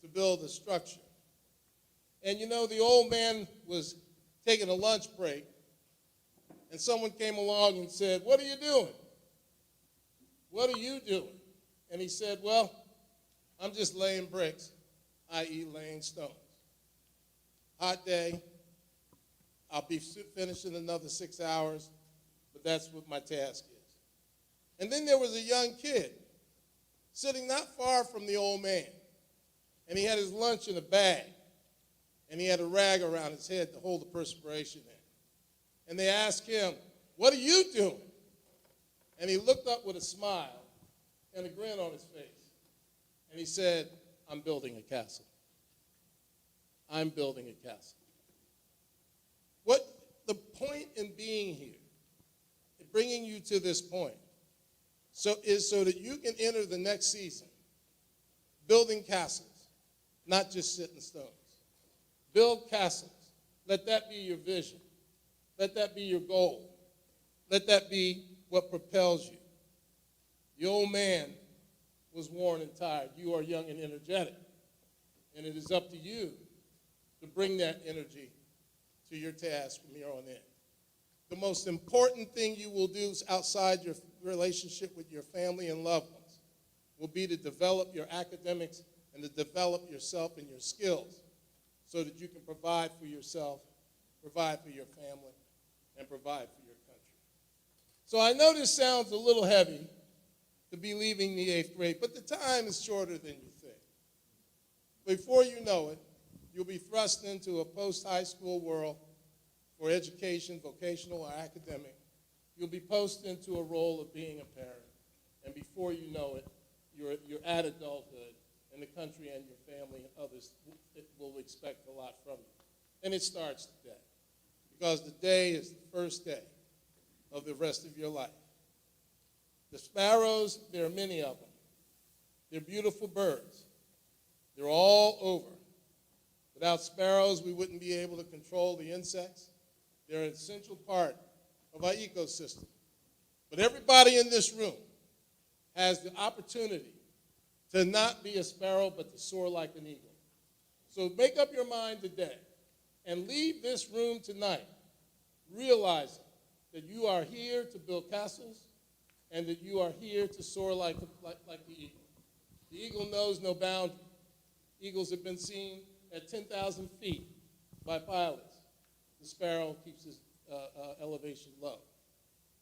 to build a structure. And you know, the old man was taking a lunch break, and someone came along and said, "What are you doing? What are you doing?" And he said, "Well, I'm just laying bricks, i.e. laying stones. Hot day, I'll be finished in another 6 hours, but that's what my task is." And then there was a young kid sitting not far from the old man, and he had his lunch in a bag, and he had a rag around his head to hold the perspiration in. And they asked him, "What are you doing?" And he looked up with a smile and a grin on his face, and he said, "I'm building a castle. I'm building a castle." What the point in being here, bringing you to this point, is so that you can enter the next season building castles, not just sitting stones. Build castles. Let that be your vision. Let that be your goal. Let that be what propels you. The old man was worn and tired. You are young and energetic. And it is up to you to bring that energy to your task from here on in. The most important thing you will do outside your relationship with your family and loved ones will be to develop your academics and to develop yourself and your skills so that you can provide for yourself, provide for your family, and provide for your country. So I know this sounds a little heavy to be leaving the 8th grade, but the time is shorter than you think. Before you know it, you'll be thrust into a post-high school world for education, vocational or academic. You'll be posted into a role of being a parent, and before you know it, you're at adulthood, and the country and your family and others will expect a lot from you. And it starts today, because the day is the first day of the rest of your life. The sparrows, there are many of them. They're beautiful birds. They're all over. Without sparrows, we wouldn't be able to control the insects. They're an essential part of our ecosystem. But everybody in this room has the opportunity to not be a sparrow, but to soar like an eagle. So make up your mind today and leave this room tonight realizing that you are here to build castles and that you are here to soar like the eagle. The eagle knows no boundary. Eagles have been seen at 10,000 feet by pilots. The sparrow keeps its elevation low.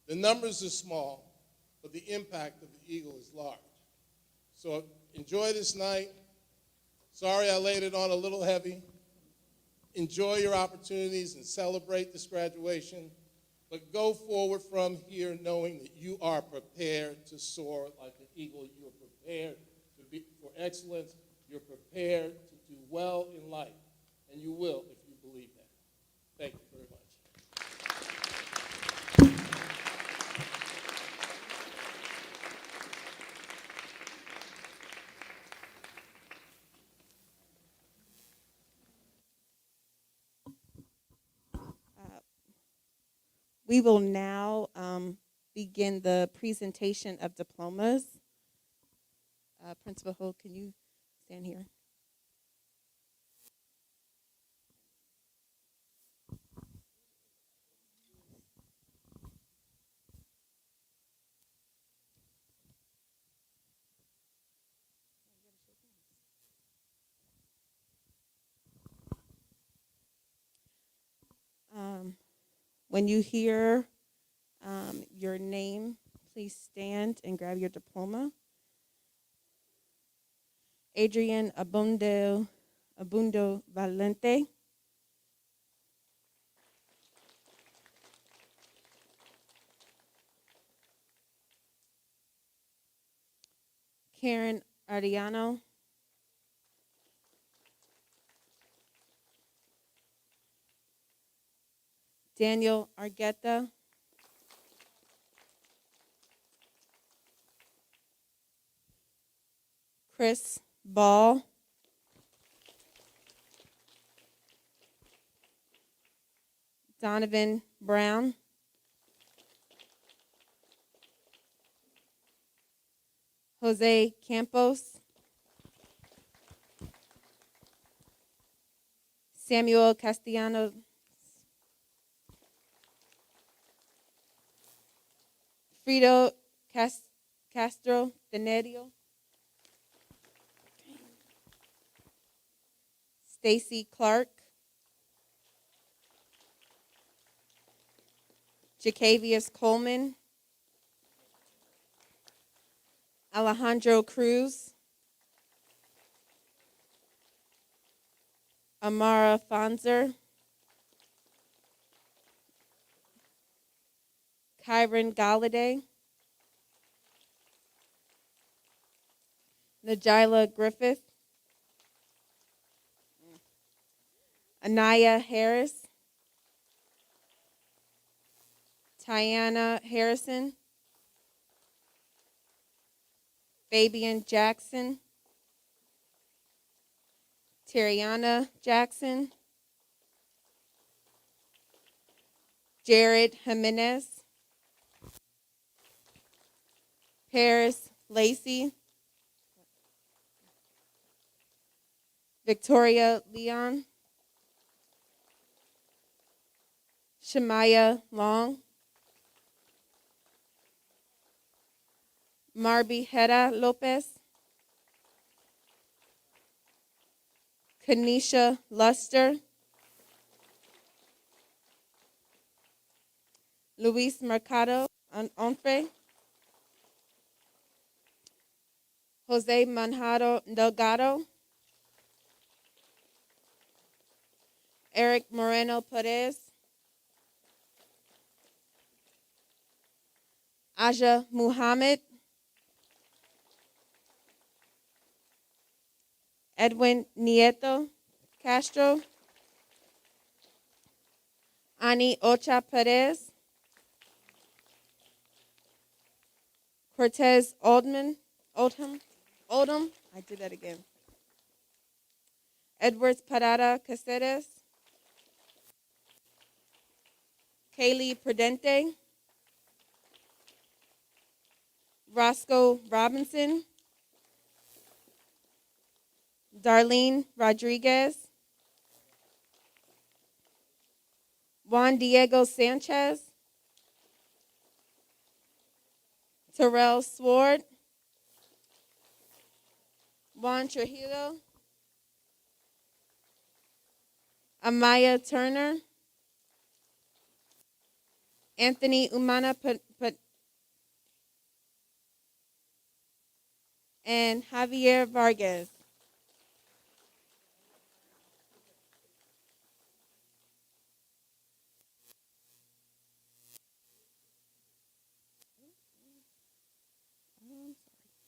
The numbers are small, but the impact of the eagle is large. So enjoy this night. Sorry I laid it on a little heavy. Enjoy your opportunities and celebrate this graduation, but go forward from here knowing that you are prepared to soar like an eagle. You are prepared for excellence. You're prepared to do well in life, and you will if you believe that. Thank you very much. We will now begin the presentation of diplomas. Principal Ho, can you stand here? When you hear your name, please stand and grab your diploma. Adrian Abundo Valente. Karen Ariano. Daniel Argueta. Chris Ball. Donovan Brown. Jose Campos. Samuel Castellano. Frito Castro Denerio. Stacy Clark. Jacavius Coleman. Alejandro Cruz. Amara Fonzer. Kyron Galladay. Najila Griffith. Anaya Harris. Tiana Harrison. Fabian Jackson. Terriana Jackson. Jared Jimenez. Paris Lacey. Victoria Leon. Shemaya Long. Marby Hera Lopez. Kanisha Luster. Luis Mercado Onfre. Jose Manjaro Delgado. Eric Moreno Perez. Aja Muhammad. Edwin Nieto Castro. Ani Ocha Perez. Cortez Oldham. I did that again. Edwards Parada Caceres. Kaylee Prudente. Roscoe Robinson. Darlene Rodriguez. Juan Diego Sanchez. Terrell Sword. Juan Trujillo. Amaya Turner. Anthony Umana and Javier Vargas.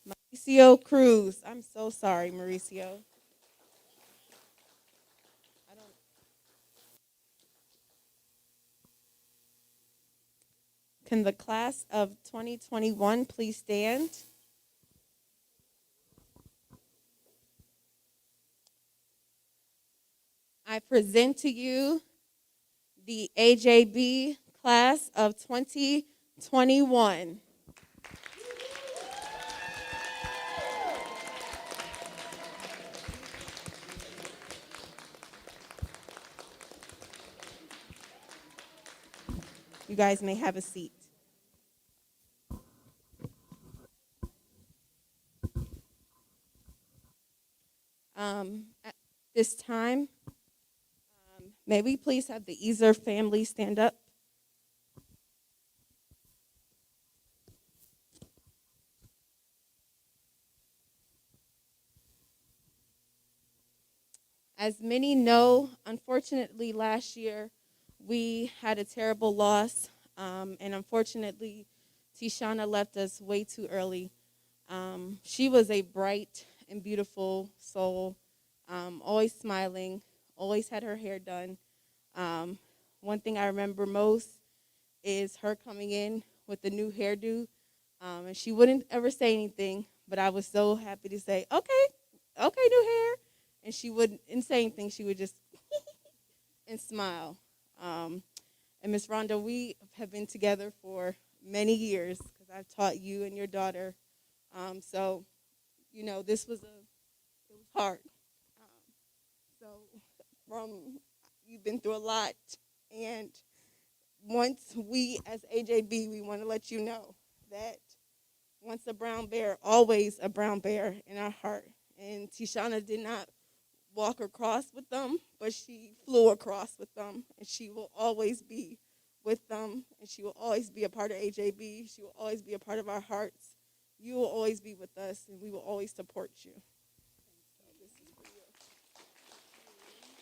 Mauricio Cruz. I'm so sorry, Mauricio. Can the class of 2021 please stand? I present to you the AJB class of 2021. You guys may have a seat. At this time, may we please have the Easer family stand up? As many know, unfortunately, last year we had a terrible loss, and unfortunately, Tishana left us way too early. She was a bright and beautiful soul, always smiling, always had her hair done. One thing I remember most is her coming in with the new hairdo, and she wouldn't ever say anything, but I was so happy to say, okay, new hair. And she wouldn't say anything. She would just and smile. And Miss Rhonda, we have been together for many years because I've taught you and your daughter. So, you know, it was hard. So, you've been through a lot. And once we, as AJB, we want to let you know that once a brown bear, always a brown bear in our heart. And Tishana did not walk across with them, but she flew across with them, and she will always be with them, and she will always be a part of AJB. She will always be a part of our hearts. You will always be with us, and we will always support you. So this is for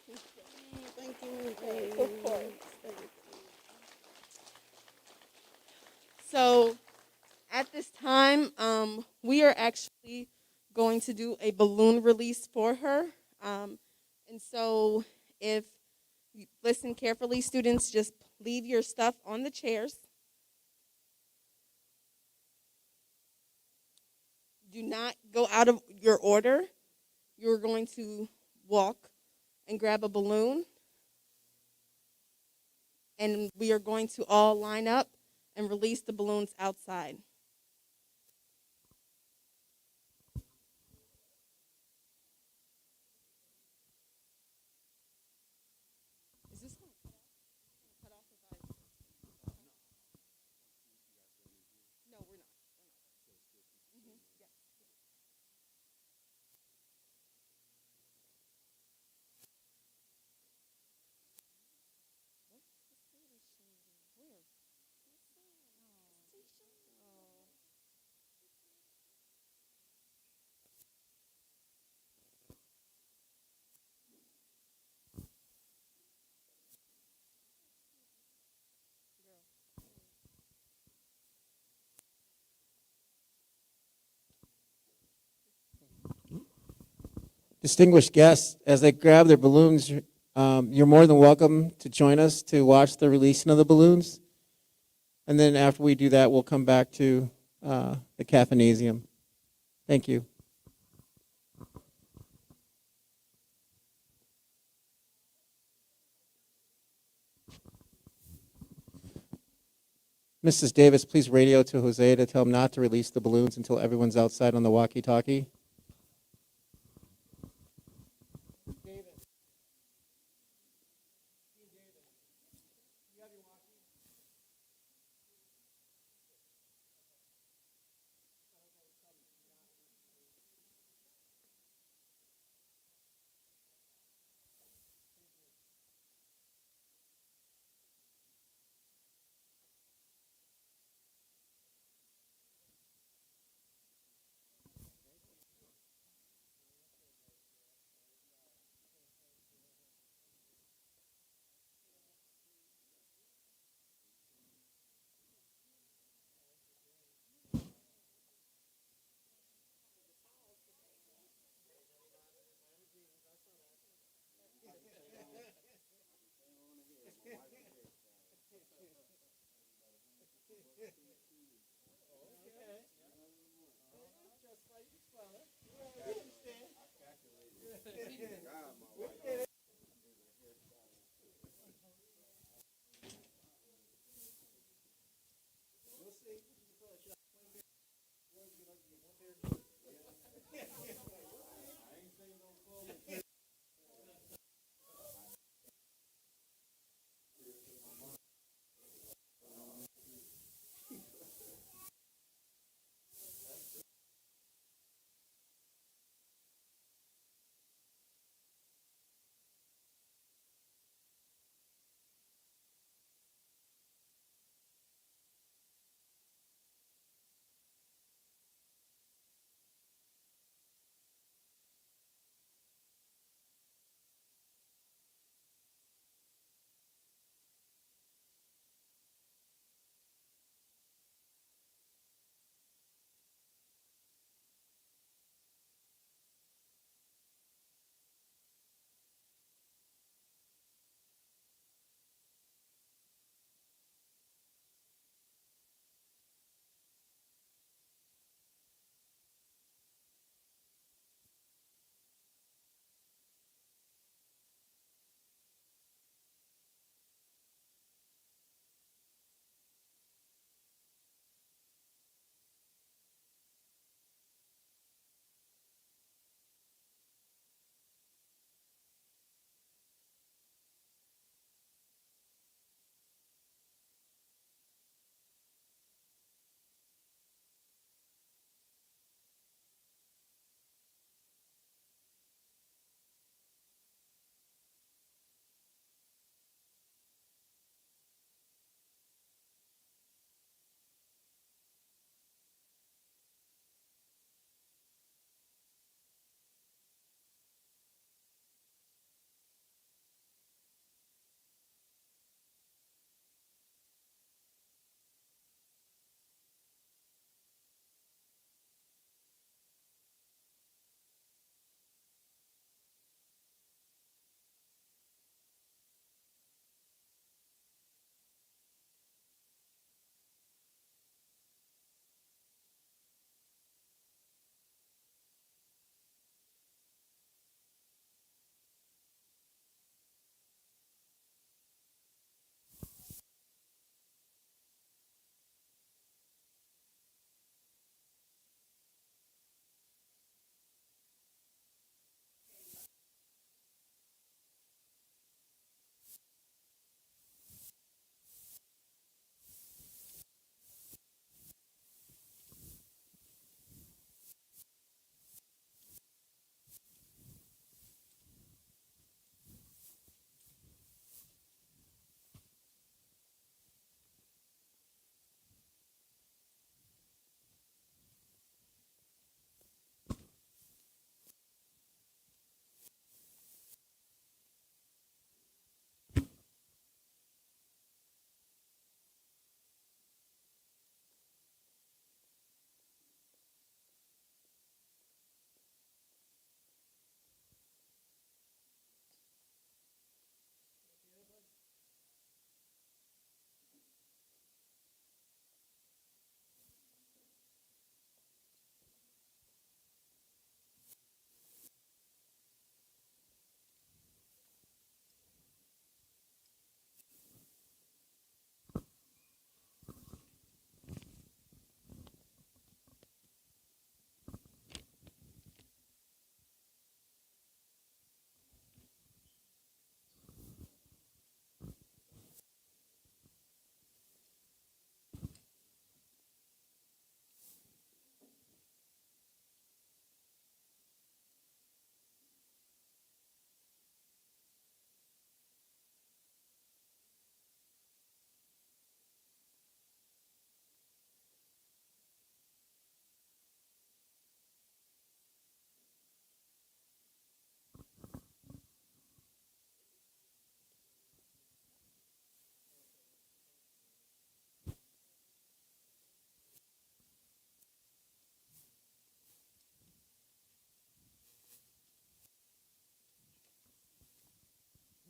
you. Thank you. Of course. So at this time, we are actually going to do a balloon release for her. And so if you listen carefully, students, just leave your stuff on the chairs. Do not go out of your order. You're going to walk and grab a balloon. And we are going to all line up and release the balloons outside. Distinguished guests, as they grab their balloons, you're more than welcome to join us to watch the releasing of the balloons. And then after we do that, we'll come back to the Caffeinasium. Thank you. Mrs. Davis, please radio to Jose to tell him not to release the balloons until everyone's outside on the walkie-talkie.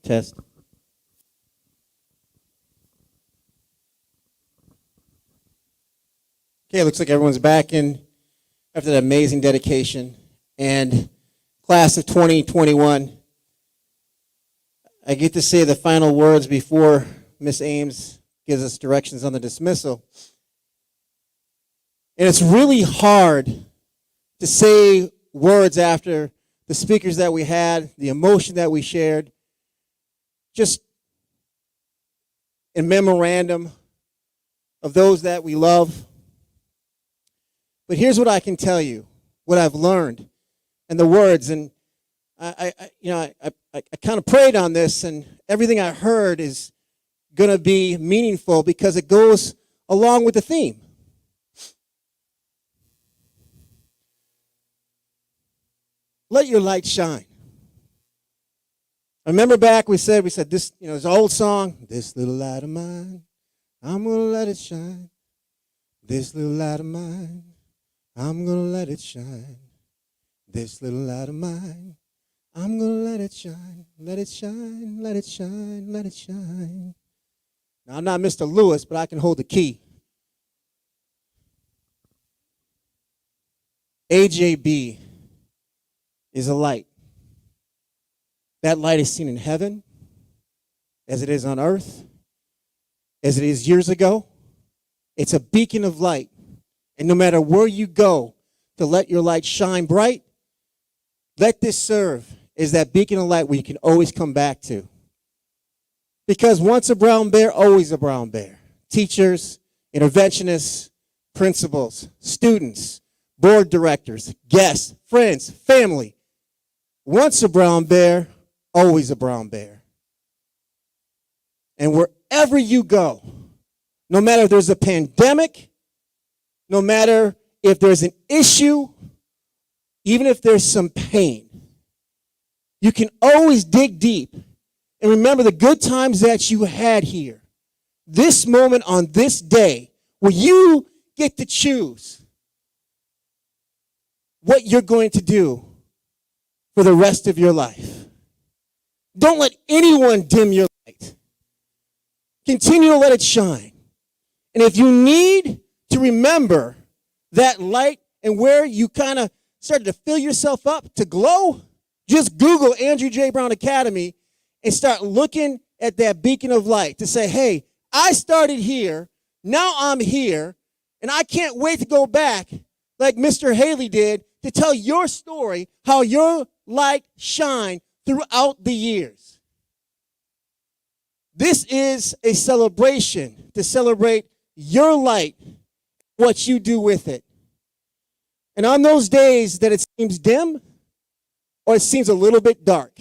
Test. Okay, looks like everyone's back in after that amazing dedication. And class of 2021, I get to say the final words before Miss Ames gives us directions on the dismissal. And it's really hard to say words after the speakers that we had, the emotion that we shared, just in memorandum of those that we love. But here's what I can tell you, what I've learned, and the words. And I kind of prayed on this, and everything I heard is going to be meaningful because it goes along with the theme. Let your light shine. I remember back we said this, this old song, this little light of mine, I'm going to let it shine. This little light of mine, I'm going to let it shine. This little light of mine, I'm going to let it shine. Let it shine, let it shine, let it shine. Now, I'm not Mr. Lewis, but I can hold the key. AJB is a light. That light is seen in heaven as it is on earth, as it is years ago. It's a beacon of light. And no matter where you go to let your light shine bright, let this serve as that beacon of light where you can always come back to. Because once a brown bear, always a brown bear. Teachers, interventionists, principals, students, board directors, guests, friends, family. Once a brown bear, always a brown bear. And wherever you go, no matter if there's a pandemic, no matter if there's an issue, even if there's some pain, you can always dig deep and remember the good times that you had here. This moment on this day where you get to choose what you're going to do for the rest of your life. Don't let anyone dim your light. Continue to let it shine. And if you need to remember that light and where you kind of started to fill yourself up to glow, just Google Andrew J. Brown Academy and start looking at that beacon of light to say, hey, I started here, now I'm here, and I can't wait to go back like Mr. Haley did to tell your story, how your light shined throughout the years. This is a celebration to celebrate your light, what you do with it. And on those days that it seems dim or it seems a little bit dark,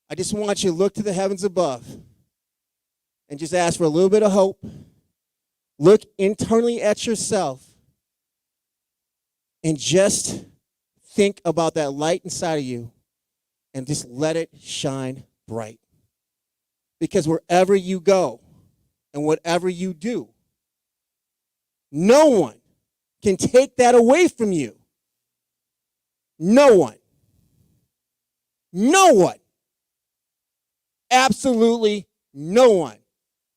I just want you to look to the heavens above and just ask for a little bit of hope. Look internally at yourself and just think about that light inside of you and just let it shine bright. Because wherever you go and whatever you do, no one can take that away from you. No one. No one. Absolutely no one.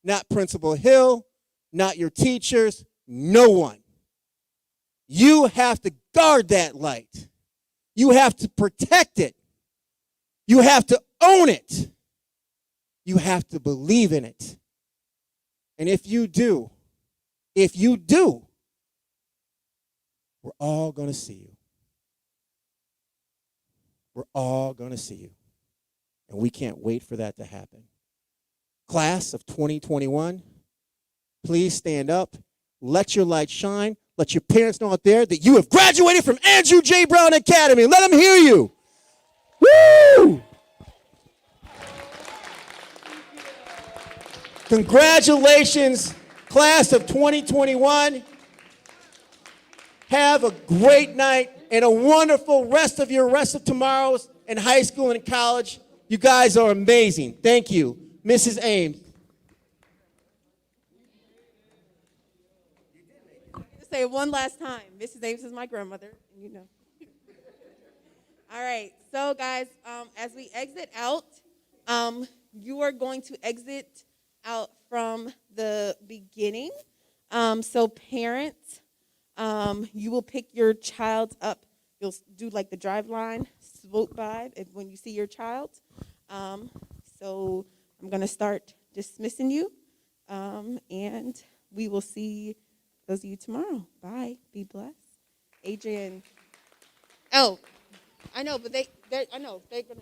Not Principal Hill, not your teachers, no one. You have to guard that light. You have to protect it. You have to own it. You have to believe in it. And if you do, we're all going to see you. We're all going to see you. And we can't wait for that to happen. Class of 2021, please stand up. Let your light shine. Let your parents know out there that you have graduated from Andrew J. Brown Academy. Let them hear you. Woo! Congratulations, class of 2021. Have a great night and a wonderful rest of tomorrows in high school and college. You guys are amazing. Thank you. Mrs. Ames. Say it one last time. Mrs. Ames is my grandmother, and you know. All right, so guys, as we exit out, you are going to exit out from the beginning. So parents, you will pick your child up. You'll do like the drive line, swoop by when you see your child. So I'm going to start dismissing you, and we will see I'll see you tomorrow. Bye. Be blessed. Adrian. Oh, I know, but they're gonna.